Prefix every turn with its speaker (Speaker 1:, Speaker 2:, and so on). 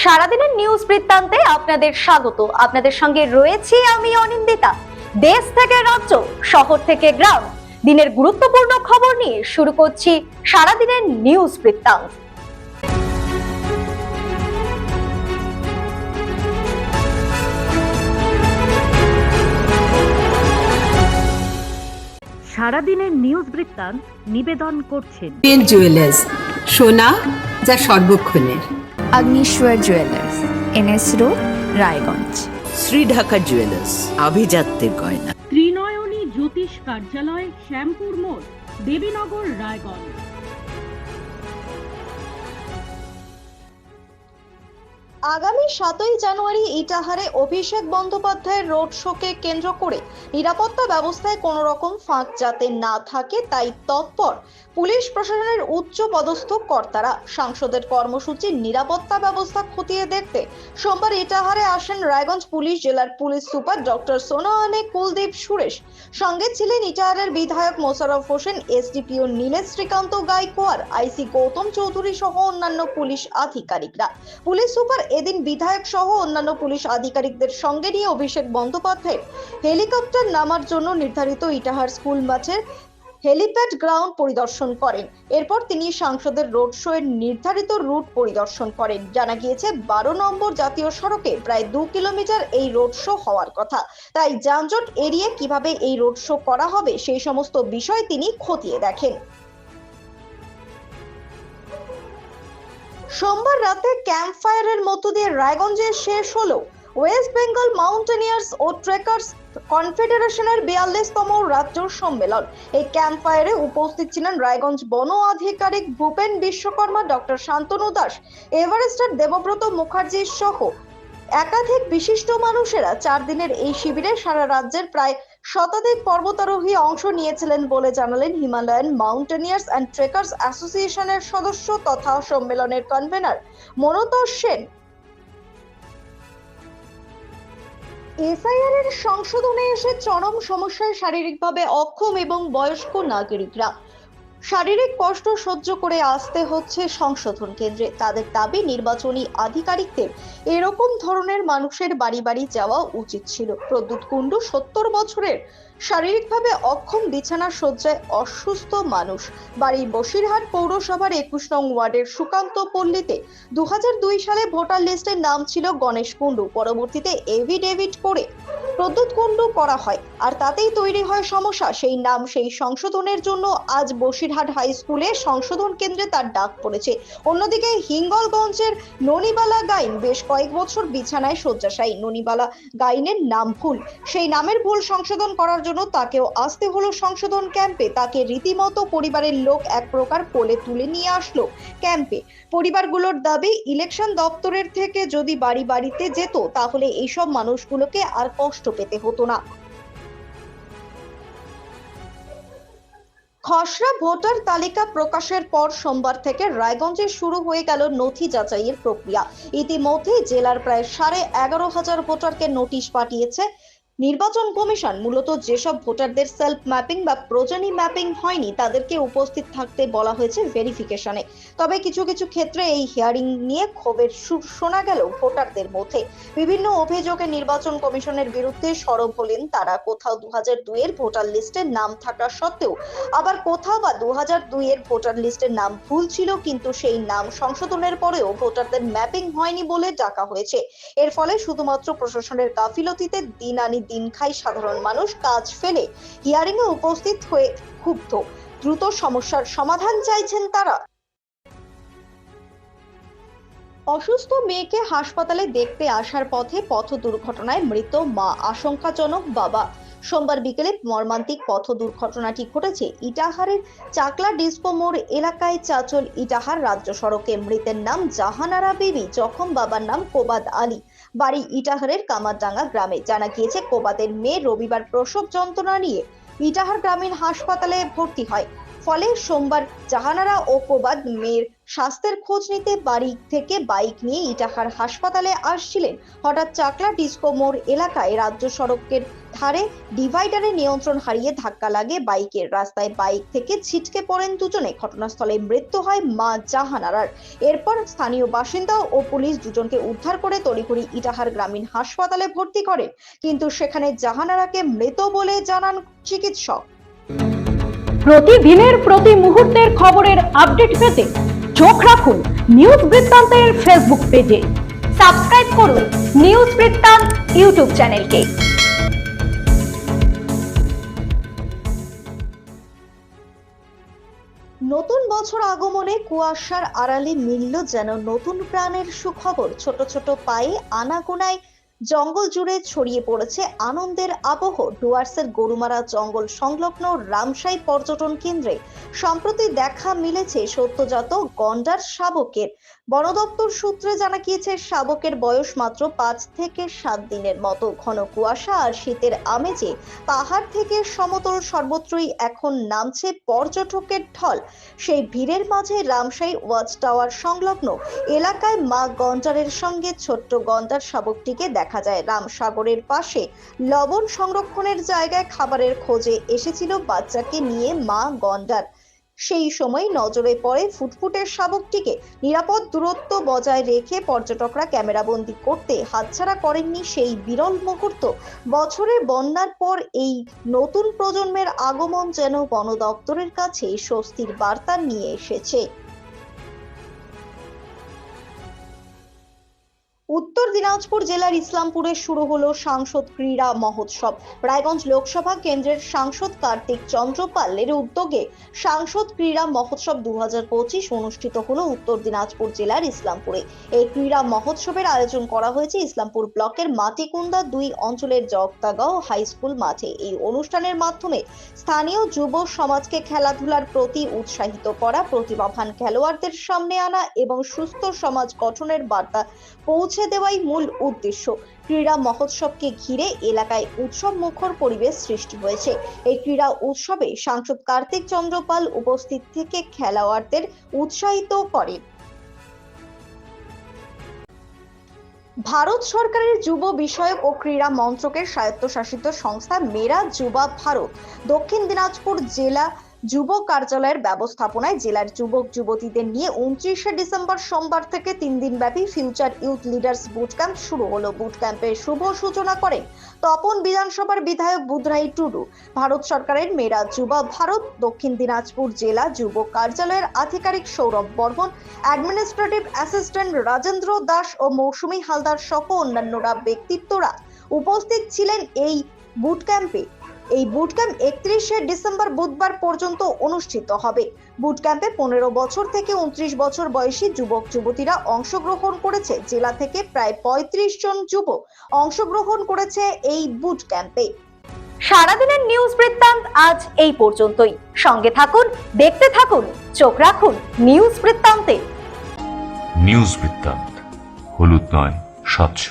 Speaker 1: সারাদিনের নিউজ বৃত্তান্তে আপনাদের স্বাগত। আপনাদের সঙ্গে রয়েছি আমি অনিন্দিতা। দেশ থেকে রাজ্য, শহর থেকে গ্রাম, দিনের গুরুত্বপূর্ণ খবর নিয়ে শুরু করছি সারাদিনের নিউজ বৃত্তান্ত।
Speaker 2: সারাদিনের নিউজ বৃত্তান্ত নিবেদন করছেন
Speaker 3: জুয়েলার্স, সোনা যা সর্বক্ষণের।
Speaker 4: Agnishwar jewellers, NS road, Raiganj.
Speaker 5: Shri Dhaka jewellers, আভিজাত্যের গয়না।
Speaker 2: ত্রিনয়নী জ্যোতিষ কার্যালয়, শ্যামপুর মোড়, দেবীনগর, রায়গঞ্জ।
Speaker 1: আগামী 7ই জানুয়ারি ইটাহারে অভিষেক বন্দ্যোপাধ্যায়ের রোড শোকে কেন্দ্র করে নিরাপত্তা ব্যবস্থায় কোনো রকম ফাঁক যাতে না থাকে তাই তৎপর পুলিশ প্রশাসনের উচ্চ পদস্থ কর্তারা। সাংসদের কর্মসূচির নিরাপত্তা ব্যবস্থা খতিয়ে দেখতে সোমবার ইটাহারে আসেন রায়গঞ্জ পুলিশ জেলার police super doctor Sonawane Kuldeep Suresh. সঙ্গে ছিলেন ইটাহারের বিধায়ক মোশাররফ হোসেন, এসডিপিও নীলেশ শ্রীকান্ত গাইকোয়াড়, আইসি গৌতম চৌধুরী সহ অন্যান্য পুলিশ আধিকারিকরা। পুলিশ সুপার এদিন বিধায়ক সহ অন্যান্য পুলিশ আধিকারিকদের সঙ্গে নিয়ে অভিষেক বন্দ্যোপাধ্যায়ের হেলিকপ্টার নামার জন্য নির্ধারিত ইটাহার স্কুল মাঠের হেলিপ্যাড গ্রাউন্ড পরিদর্শন করেন। এরপর তিনি সাংসদের রোড শো এর নির্ধারিত রুট পরিদর্শন করেন। জানা গিয়েছে 12 নম্বর জাতীয় সড়কে প্রায় 2 কিলোমিটার এই রোড শো হওয়ার কথা, তাই যানজট এড়িয়ে কিভাবে এই রোড শো করা হবে সেই সমস্ত বিষয় তিনি খতিয়ে দেখেন। সোমবার রাতে ক্যাম্প ফায়ারের মধ্য দিয়ে রায়গঞ্জে শেষ হলো ওয়েস্ট বেঙ্গল মাউন্টেনিয়ার্স ও ট্রেকার্স কনফেডারেশনের 42তম রাজ্য সম্মেলন। এই ক্যাম্প ফায়ারে উপস্থিত ছিলেন রায়গঞ্জ বন আধিকারিক ভূপেন বিশ্বকর্মা, ডক্টর শান্তনু দাস, এভারেস্টার দেবব্রত মুখার্জি সহ একাধিক বিশিষ্ট মানুষেরা 4 দিনের এই শিবিরে সারা রাজ্যের প্রায় শতাধিক পর্বতারোহী অংশ নিয়েছিলেন বলে জানালেন হিমালয়ান মাউন্টেনিয়ার্স অ্যান্ড ট্রেকার্স অ্যাসোসিয়েশনের সদস্য তথা সম্মেলনের কনভেনার মনোতোষ সেন। এসআইআর এর সংশোধনে এসে চরম সমস্যায় শারীরিকভাবে অক্ষম এবং বয়স্ক নাগরিকরা। শারীরিক কষ্ট সহ্য করে আসতে হচ্ছে সংশোধন কেন্দ্রে। তাদের দাবি নির্বাচনী আধিকারিকদের এরকম ধরনের মানুষের বাড়ি বাড়ি যাওয়া উচিত ছিল। প্রদ্যুৎ কুণ্ডু 70 বছরের শারীরিকভাবে অক্ষম, বিছানা শয্যায় অসুস্থ মানুষ। বাড়ি বসিরহাট পৌরসভার 21 নং ওয়ার্ডের সুকান্ত পল্লীতে 2002 সালে ভোটার লিস্টের নাম ছিল গণেশ কুণ্ডু। পরবর্তীতে এভিডেভিট করে প্রদ্যুৎ কুণ্ডু করা হয়, আর তাতেই তৈরি হয় সমস্যা। সেই নাম সেই সংশোধনের জন্য আজ বসিরহাট হাই স্কুলে সংশোধন কেন্দ্রে তার ডাক পড়েছে। অন্যদিকে হিঙ্গলগঞ্জের ননিবালা গাইন বেশ কয়েক বছর বিছানায় শয্যাশায়ী। ননিবালা গাইনের নাম ভুল, সেই নামের ভুল সংশোধন করার জন্য তাকেও আসতে হলো সংশোধন ক্যাম্পে। তাকে রীতিমতো পরিবারের লোক এক প্রকার কোলে তুলে নিয়ে আসলো ক্যাম্পে। পরিবারগুলোর দাবি, ইলেকশন দপ্তরের থেকে যদি বাড়ি বাড়িতে যেত তাহলে এইসব মানুষগুলোকে আর কষ্ট পেতে হতো না। খসড়া ভোটার তালিকা প্রকাশের পর সোমবার থেকে রায়গঞ্জে শুরু হয়ে গেল নথি যাচাইয়ের প্রক্রিয়া। ইতিমধ্যে জেলার প্রায় 11,500 ভোটারকে নোটিশ পাঠিয়েছে নির্বাচন কমিশন। মূলত যেসব ভোটারদের সেলফ ম্যাপিং বা প্রজনী ম্যাপিং হয়নি তাদেরকে উপস্থিত থাকতে বলা হয়েছে ভেরিফিকেশনে। তবে কিছু কিছু ক্ষেত্রে এই হিয়ারিং নিয়ে ক্ষোভের সুর শোনা গেল ভোটারদের মধ্যে। বিভিন্ন অভিযোগে নির্বাচন কমিশনের বিরুদ্ধে সরব হলেন তারা। কোথাও 2002 এর ভোটার লিস্টের নাম থাকা সত্ত্বেও আবার কোথাও বা 2002 এর ভোটার লিস্টের নাম ভুল ছিল, কিন্তু সেই নাম সংশোধনের পরেও ভোটারদের ম্যাপিং হয়নি বলে ডাকা হয়েছে। এর ফলে শুধুমাত্র প্রশাসনের গাফিলতিতে দিন আনি দিন খাই সাধারণ মানুষ কাজ ফেলে হিয়ারিং এ উপস্থিত হয়ে ক্ষুব্ধ। দ্রুত সমস্যার সমাধান চাইছেন তারা। অসুস্থ মেয়েকে হাসপাতালে দেখতে আসার পথে পথ দুর্ঘটনায় মৃত মা, আশঙ্কাজনক বাবা। সোমবার বিকেলে মর্মান্তিক পথ দুর্ঘটনাটি ঘটেছে ইটাহারের চাকলা ডিস্পো মোড় এলাকায়। চাচল ইটাহার রাজ্য সড়কে। মৃতের নাম জাহানারা বিবি, জখম বাবার নাম কোবাদ আলী, বাড়ি ইটাহারের কামারডাঙ্গা গ্রামে। জানা গিয়েছে কোবাদের মেয়ে রবিবার প্রসব যন্ত্রণা নিয়ে ইটাহার গ্রামীণ হাসপাতালে ভর্তি হয়। ফলে সোমবার জাহানারা ও প্রবাদ মেয়ের স্বাস্থ্যের খোঁজ নিতে বাড়ি থেকে বাইক নিয়ে ইটাহার হাসপাতালে আসছিলেন। হঠাৎ চাকলা ডিস্কো মোড় এলাকায় রাজ্য সড়কের ধারে ডিভাইডারে নিয়ন্ত্রণ হারিয়ে ধাক্কা লাগে বাইকের। রাস্তায় বাইক থেকে ছিটকে পড়েন দুজনে। ঘটনাস্থলে মৃত্যু হয় মা জাহানারার। এরপর স্থানীয় বাসিন্দা ও পুলিশ দুজনকে উদ্ধার করে তড়িঘড়ি ইটাহার গ্রামীণ হাসপাতালে ভর্তি করেন, কিন্তু সেখানে জাহানারাকে মৃত বলে জানান চিকিৎসক।
Speaker 2: প্রতিদিনের প্রতি মুহূর্তের খবরের আপডেট পেতে চোখ রাখুন নিউজ বৃত্তান্তের ফেসবুক পেজে।
Speaker 6: সাবস্ক্রাইব করুন নিউজ বৃত্তান্ত ইউটিউব চ্যানেলকে।
Speaker 1: নতুন বছর আগমনে কুয়াশার আড়ালে মিলল যেন নতুন প্রাণের সুখবর। ছোট ছোট পায়ে আনাগোনায় জঙ্গল জুড়ে ছড়িয়ে পড়েছে আনন্দের আবহ। ডুয়ার্সের গরুমারা জঙ্গল সংলগ্ন রামসাই পর্যটন কেন্দ্রে সম্প্রতি দেখা মিলেছে সদ্যজাত গন্ডার শাবকের। বন দপ্তর সূত্রে জানা গিয়েছে, শাবকের বয়স মাত্র 5 থেকে 7 দিনের মতো। ঘন কুয়াশা আর শীতের আমেজে পাহাড় থেকে সমতল সর্বত্রই এখন নামছে পর্যটকের ঢল। সেই ভিড়ের মাঝে রামসাই ওয়াচ টাওয়ার সংলগ্ন এলাকায় মা গন্ডারের সঙ্গে ছোট্ট গন্ডার শাবকটিকে দেখা যায়। রামসাগরের পাশে লবণ সংরক্ষণের জায়গায় খাবারের খোঁজে এসেছিল বাচ্চাকে নিয়ে মা গন্ডার। সেই সময় নজরে পড়ে ফুটফুটে শাবকটিকে। নিরাপদ দূরত্ব বজায় রেখে পর্যটকরা ক্যামেরাবন্দি করতে হাতছাড়া করেননি সেই বিরল মুহূর্ত। বছরের বন্যার পর এই নতুন প্রজন্মের আগমন যেন বন দপ্তরের কাছে স্বস্তির বার্তা নিয়ে এসেছে। উত্তর দিনাজপুর জেলার ইসলামপুরে শুরু হলো সাংসদ ক্রীড়া মহোৎসব। রায়গঞ্জ লোকসভা কেন্দ্রের সাংসদ কার্তিক চন্দ্রপালের উদ্যোগে সাংসদ ক্রীড়া মহোৎসব 2025 অনুষ্ঠিত হলো উত্তর দিনাজপুর জেলার ইসলামপুরে। এই ক্রীড়া মহোৎসবের আয়োজন করা হয়েছে ইসলামপুর ব্লকের মাটিকুন্দা 2 অঞ্চলের জগতাগাঁও হাই স্কুল মাঠে। এই অনুষ্ঠানের মাধ্যমে স্থানীয় যুব সমাজকে খেলাধুলার প্রতি উৎসাহিত করা, প্রতিভাবান খেলোয়াড়দের সামনে আনা এবং সুস্থ সমাজ গঠনের বার্তা পৌঁছে দেওয়াই মূল উদ্দেশ্য। ক্রীড়া মহোৎসবকে ঘিরে এলাকায় উৎসব মুখর পরিবেশ সৃষ্টি হয়েছে। এই ক্রীড়া উৎসবে সাংসদ কার্তিক চন্দ্রপাল উপস্থিত থেকে খেলোয়াড়দের উৎসাহিত করেন। ভারত সরকারের যুব বিষয়ক ও ক্রীড়া মন্ত্রকের স্বায়ত্তশাসিত সংস্থা মেরা যুবা ভারত দক্ষিণ দিনাজপুর জেলা যুব কার্যালয়ের ব্যবস্থাপনায় জেলার যুবক যুবতীদের নিয়ে 29শে ডিসেম্বর সোমবার থেকে 3 দিন ব্যাপী future youth leaders boot camp শুরু হলো। বুট ক্যাম্পের শুভ সূচনা করেন তপন বিধানসভার বিধায়ক বুধরাই টুডু। ভারত সরকারের মেরা যুবা ভারত দক্ষিণ দিনাজপুর জেলা যুব কার্যালয়ের আধিকারিক সৌরভ বর্মন, অ্যাডমিনিস্ট্রেটিভ অ্যাসিস্ট্যান্ট রাজেন্দ্র দাস ও মৌসুমী হালদার সহ অন্যান্যরা ব্যক্তিত্বরা উপস্থিত ছিলেন এই বুট ক্যাম্পে। এই বুট ক্যাম্প 31শে ডিসেম্বর বুধবার পর্যন্ত অনুষ্ঠিত হবে। বুট ক্যাম্পে 15 বছর থেকে 29 বছর বয়সী যুবক যুবতীরা অংশগ্রহণ করেছে। জেলা থেকে প্রায় 35 জন যুবক অংশগ্রহণ করেছে এই বুট ক্যাম্পে।
Speaker 6: সারাদিনের নিউজ বৃত্তান্ত আজ এই পর্যন্তই। সঙ্গে থাকুন, দেখতে থাকুন, চোখ রাখুন নিউজ বৃত্তান্তে।
Speaker 7: নিউজ বৃত্তান্ত, হলুদ নয়, স্বচ্ছ।